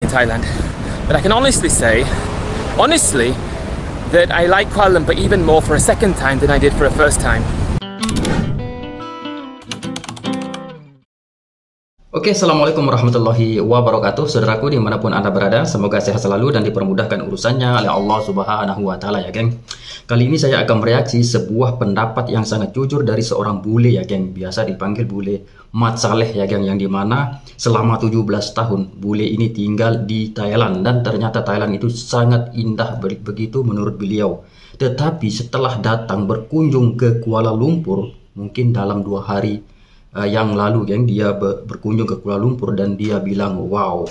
Thailand. But I can honestly say, that I like Kuala Lumpur even more for a second time than I did for a first time. Oke, Assalamualaikum warahmatullahi wabarakatuh. Saudaraku dimanapun Anda berada, semoga sehat selalu dan dipermudahkan urusannya oleh Allah Subhanahu wa Ta'ala, ya geng. Kali ini saya akan mereaksi sebuah pendapat yang sangat jujur dari seorang bule, ya geng. Biasa dipanggil bule Mat Saleh, ya geng, yang dimana selama 17 tahun bule ini tinggal di Thailand, dan ternyata Thailand itu sangat indah begitu menurut beliau. Tetapi setelah datang berkunjung ke Kuala Lumpur, mungkin dalam 2 hari yang lalu, geng, dia berkunjung ke Kuala Lumpur dan dia bilang, wow,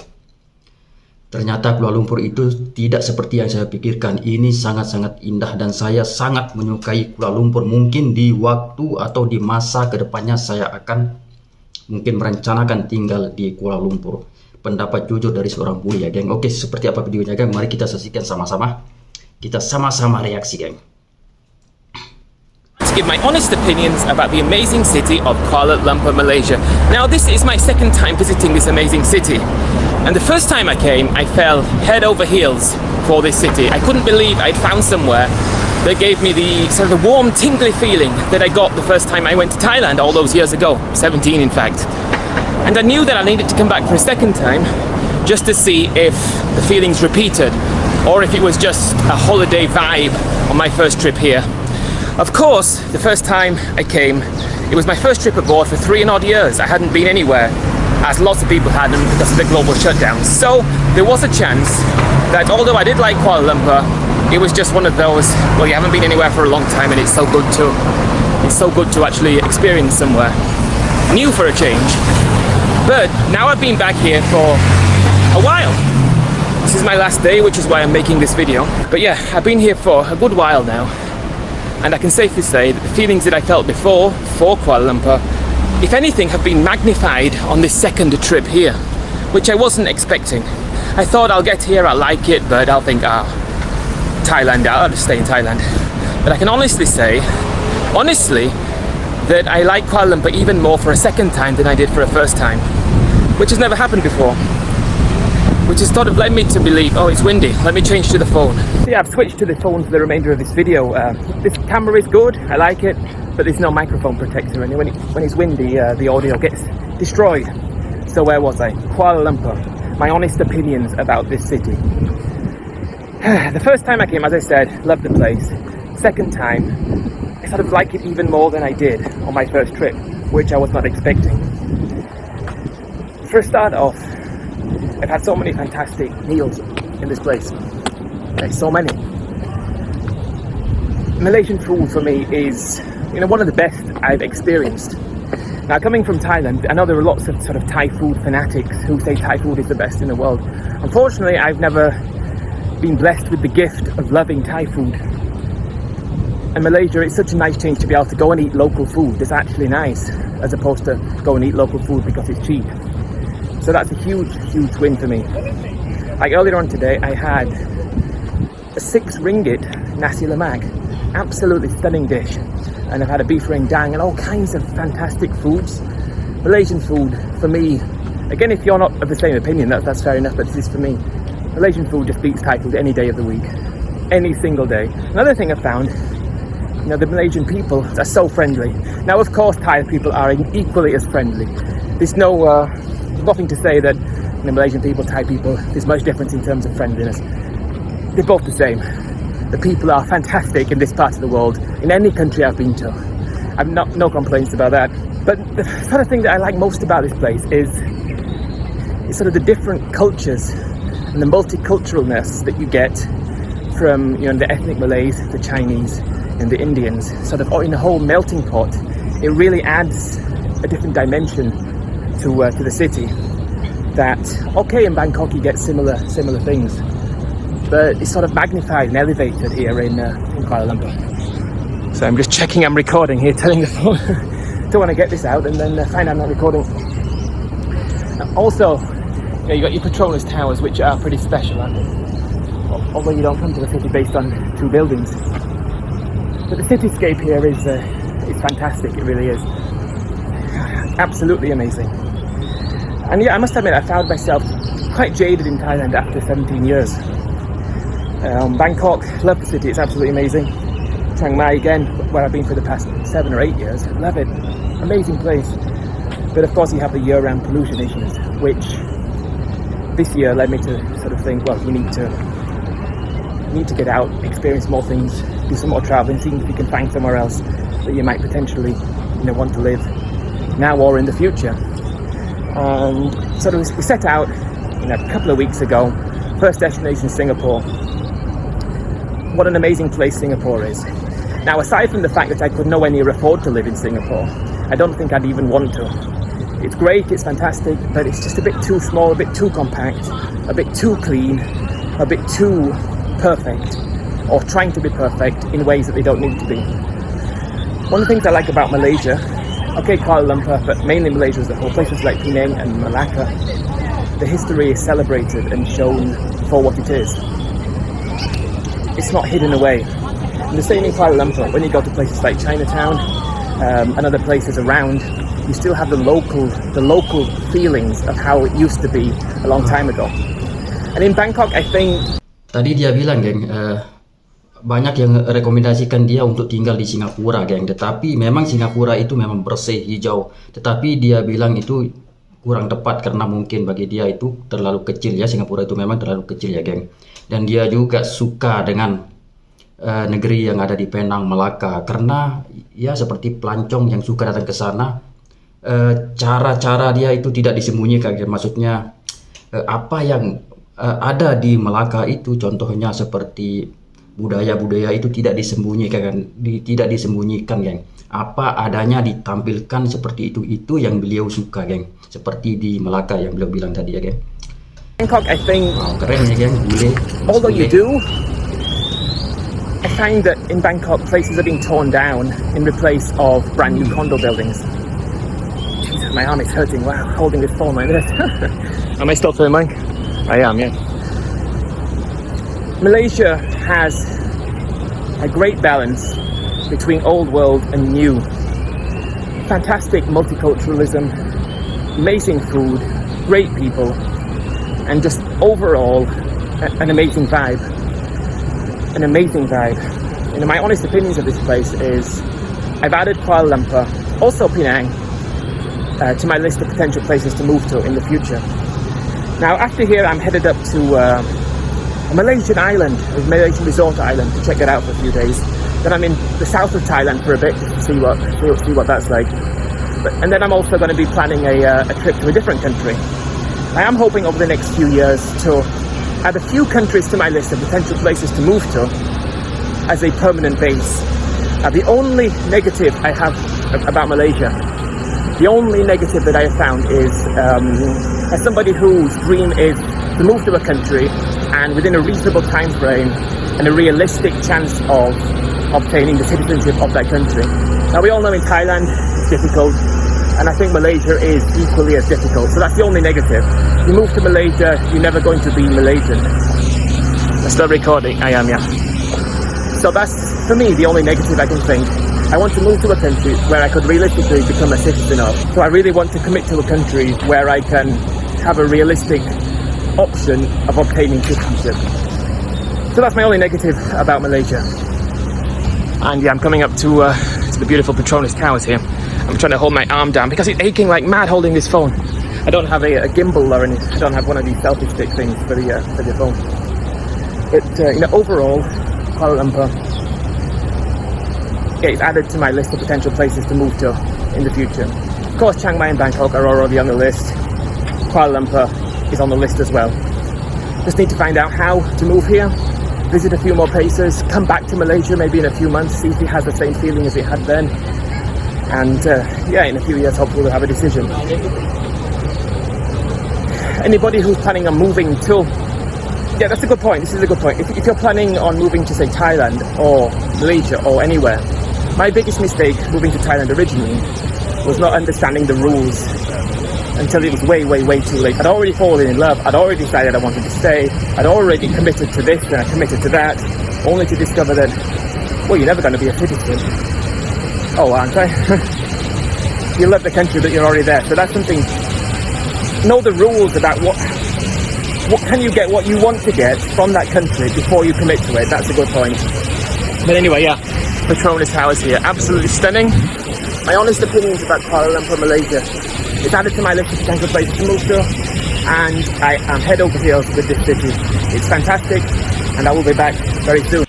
ternyata Kuala Lumpur itu tidak seperti yang saya pikirkan. Ini sangat-sangat indah dan saya sangat menyukai Kuala Lumpur. Mungkin di waktu atau di masa kedepannya saya akan mungkin merencanakan tinggal di Kuala Lumpur. Pendapat jujur dari seorang bule, ya geng. Oke, seperti apa videonya, geng? Mari kita saksikan sama-sama. Kita sama-sama reaksi, geng. Give my honest opinions about the amazing city of Kuala Lumpur, Malaysia. Now, this is my second time visiting this amazing city. And the first time I came, I fell head over heels for this city. I couldn't believe I'd found somewhere that gave me the sort of the warm, tingly feeling that I got the first time I went to Thailand all those years ago, 17 in fact. And I knew that I needed to come back for a second time just to see if the feelings repeated or if it was just a holiday vibe on my first trip here. Of course, the first time I came, it was my first trip abroad for 3 odd years. I hadn't been anywhere, as lots of people hadn't because of the global shutdown. So there was a chance that although I did like Kuala Lumpur, it was just one of those, well, you haven't been anywhere for a long time and it's so good to actually experience somewhere new for a change. But now I've been back here for a while. This is my last day, which is why I'm making this video. But yeah, I've been here for a good while now. And I can safely say that the feelings that I felt before for Kuala Lumpur, if anything, have been magnified on this second trip here, which I wasn't expecting. I thought I'll get here, I'll like it, but I'll think, Thailand, I'll just stay in Thailand. But I can honestly say, that I like Kuala Lumpur even more for a second time than I did for a first time, which has never happened before. Which has sort of led me to believe, oh, it's windy, let me change to the phone. Yeah, I've switched to the phone for the remainder of this video. This camera is good, I like it, but there's no microphone protector, and when it's windy, the audio gets destroyed. So where was I? Kuala Lumpur. My honest opinions about this city. The first time I came, as I said, loved the place. Second time, I sort of like it even more than I did on my first trip, which I was not expecting. For a start off, I've had so many fantastic meals in this place, like so many. Malaysian food for me is, one of the best I've experienced. Now, coming from Thailand, I know there are lots of sort of Thai food fanatics who say Thai food is the best in the world. Unfortunately, I've never been blessed with the gift of loving Thai food. And Malaysia, it's such a nice change to be able to go and eat local food that's actually nice, as opposed to go and eat local food because it's cheap. So that's a huge, huge win for me. Like earlier on today, I had a 6 ringgit nasi lemak, absolutely stunning dish. And I've had a beef rendang and all kinds of fantastic foods. Malaysian food, for me, again, if you're not of the same opinion, that's fair enough, but this is for me. Malaysian food just beats Thai food any day of the week, any single day. Another thing I've found, the Malaysian people are so friendly. Now, of course, Thai people are equally as friendly. There's nothing to say that Malaysian people, Thai people, there's much difference in terms of friendliness. They're both the same. The people are fantastic in this part of the world, in any country I've been to. I've no complaints about that. But the sort of thing that I like most about this place is sort of the different cultures and the multiculturalness that you get from the ethnic Malays, the Chinese, and the Indians, sort of in a whole melting pot. It really adds a different dimension to the city. That, okay, in Bangkok you get similar things, but it's sort of magnified and elevated here in Kuala Lumpur. So I'm just checking I'm recording here, telling the phone don't want to get this out and then find I'm not recording. Also, you got your Petronas Towers, which are pretty special, aren't they? Although you don't come to the city based on 2 buildings. But the cityscape here is fantastic, it really is. Absolutely amazing. And yeah, I must admit, I found myself quite jaded in Thailand after 17 years. Bangkok, love the city, it's absolutely amazing. Chiang Mai again, where I've been for the past 7 or 8 years, love it, amazing place. But of course you have the year-round pollution issues, which this year led me to sort of think, well, you need to get out, experience more things, do some more traveling, see if you can find somewhere else that you might potentially, want to live now or in the future. And sort of we set out, a couple of weeks ago. First destination, Singapore. What an amazing place Singapore is. Now, aside from the fact that I could nowhere near afford to live in Singapore, I don't think I'd even want to. It's great, it's fantastic, but it's just a bit too small, a bit too compact, a bit too clean, a bit too perfect, or trying to be perfect in ways that they don't need to be. One of the things I like about Malaysia, okay, Kuala Lumpur, but mainly Malaysia as a whole, places like Penang and Malacca, the history is celebrated and shown for what it is. It's not hidden away. And the same in Kuala Lumpur. When you go to places like Chinatown and other places around, you still have the local feelings of how it used to be a long time ago. And in Bangkok, I think... Tadi dia bilang, geng, banyak yang rekomendasikan dia untuk tinggal di Singapura, geng. Tetapi memang Singapura itu memang bersih, hijau. Tetapi dia bilang itu kurang tepat karena mungkin bagi dia itu terlalu kecil ya. Singapura itu memang terlalu kecil ya, geng. Dan dia juga suka dengan negeri yang ada di Penang, Melaka, karena ya seperti pelancong yang suka datang ke sana. Cara-cara dia itu tidak disembunyikan, geng. Maksudnya apa yang ada di Melaka itu, contohnya seperti budaya-budaya itu tidak disembunyikan, geng. Apa adanya ditampilkan seperti itu yang beliau suka, geng. Seperti di Melaka yang beliau bilang tadi ya, geng. Bangkok, I think, keren ya, geng. Although you do, I find that in Bangkok places are being torn down in replace of brand new condo buildings. Jesus, my arm is hurting. Wow, holding this phone like this. Am I still filming? I am, yeah. Malaysia has a great balance between old world and new. Fantastic multiculturalism, amazing food, great people, and just overall an amazing vibe. An amazing vibe. My honest opinions of this place is I've added Kuala Lumpur, also Penang, to my list of potential places to move to in the future. Now, after here, I'm headed up to a Malaysian island, a Malaysian resort island, to check that out for a few days. Then I'm in the south of Thailand for a bit to see what that's like. And then I'm also going to be planning a trip to a different country. I am hoping over the next few years to add a few countries to my list of potential places to move to as a permanent base. The only negative I have about Malaysia, the only negative that I have found is, as somebody whose dream is to move to a country and within a reasonable time frame and a realistic chance of obtaining the citizenship of that country. Now, we all know in Thailand it's difficult, and I think Malaysia is equally as difficult, so that's the only negative. You move to Malaysia, you're never going to be Malaysian. I'm still recording, I am, yeah. So that's, for me, the only negative I can think. I want to move to a country where I could realistically become a citizen of. So I really want to commit to a country where I can have a realistic option of obtaining citizenship. So that's my only negative about Malaysia. And yeah, I'm coming up to the beautiful Petronas Towers here. I'm trying to hold my arm down because it's aching like mad holding this phone. I don't have a gimbal or anything. I don't have one of these selfie stick things for the phone. But overall, Kuala Lumpur, it's added to my list of potential places to move to in the future. Of course, Chiang Mai and Bangkok are already on the list. Kuala Lumpur is on the list as well. Just need to find out how to move here, visit a few more places, come back to Malaysia maybe in a few months, see if it has the same feeling as it had then. And in a few years, hopefully we'll have a decision. Anybody who's planning on moving to... Yeah, that's a good point. This is a good point. If you're planning on moving to, say, Thailand or Malaysia or anywhere, my biggest mistake moving to Thailand originally was not understanding the rules until it was way, way, way too late. I'd already fallen in love. I'd already decided I wanted to stay. I'd already committed to this and I committed to that, only to discover that, well, you're never going to be a citizen. Oh, aren't I? You love the country, but you're already there. So that's something... Know the rules about what can you get what you want to get from that country before you commit to it. That's a good point. But anyway, yeah, Petronas Towers here, absolutely stunning. My honest opinions about Kuala Lumpur, Malaysia. It's added to my list of potential places to move to, and I am head over heels with this city. It's fantastic, and I will be back very soon.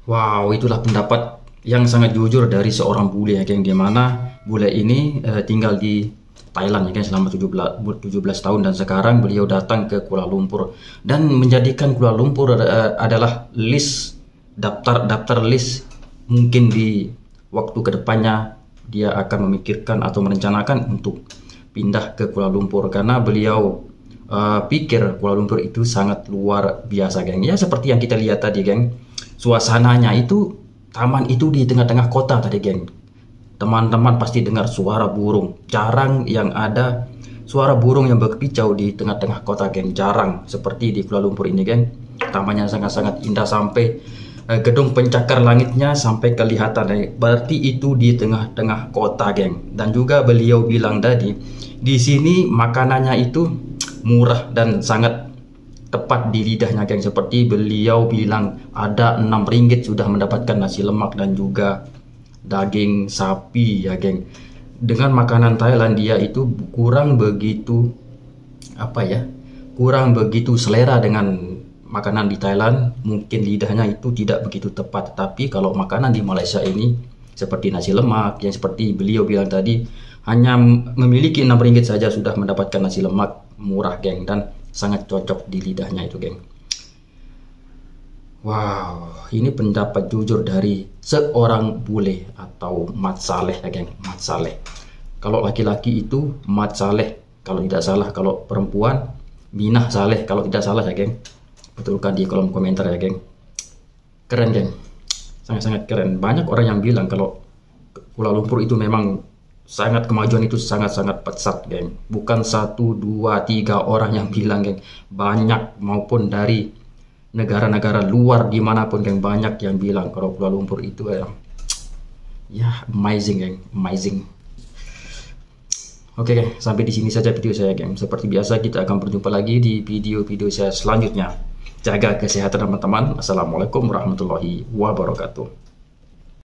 Wow, itulah pendapat yang sangat jujur dari seorang bule ya geng, di mana bule ini tinggal di Thailand ya geng selama 17 tahun, dan sekarang beliau datang ke Kuala Lumpur dan menjadikan Kuala Lumpur adalah list daftar list mungkin di waktu kedepannya dia akan memikirkan atau merencanakan untuk pindah ke Kuala Lumpur, karena beliau pikir Kuala Lumpur itu sangat luar biasa geng. Ya seperti yang kita lihat tadi geng, suasananya itu, taman itu di tengah-tengah kota tadi geng. Teman-teman pasti dengar suara burung. Jarang yang ada suara burung yang berkicau di tengah-tengah kota geng. Jarang seperti di Kuala Lumpur ini geng. Tamannya sangat-sangat indah sampai gedung pencakar langitnya sampai kelihatan. Berarti itu di tengah-tengah kota geng. Dan juga beliau bilang tadi, di sini makanannya itu murah dan sangat tepat di lidahnya geng. Seperti beliau bilang ada 6 ringgit sudah mendapatkan nasi lemak dan juga daging sapi ya geng. Dengan makanan Thailand dia itu kurang begitu kurang begitu selera dengan makanan di Thailand. Mungkin lidahnya itu tidak begitu tepat. Tapi kalau makanan di Malaysia ini seperti nasi lemak yang seperti beliau bilang tadi, hanya memiliki 6 ringgit saja sudah mendapatkan nasi lemak murah geng, dan sangat cocok di lidahnya itu geng. Wow, ini pendapat jujur dari seorang bule atau Mat Saleh ya geng, Mat Saleh. Kalau laki-laki itu Mat Saleh kalau tidak salah, kalau perempuan Minah Saleh kalau tidak salah ya geng. Betulkan di kolom komentar ya geng. Keren geng, sangat-sangat keren. Banyak orang yang bilang kalau Kuala Lumpur itu memang sangat, kemajuan itu sangat-sangat pesat geng. Bukan 1, 2, 3 orang yang bilang geng, banyak, maupun dari negara-negara luar dimanapun geng, banyak yang bilang kalau Kuala Lumpur itu ya amazing geng, amazing. Oke geng, sampai di sini saja video saya geng. Seperti biasa kita akan berjumpa lagi di video-video saya selanjutnya. Jaga kesehatan teman-teman. Assalamualaikum warahmatullahi wabarakatuh.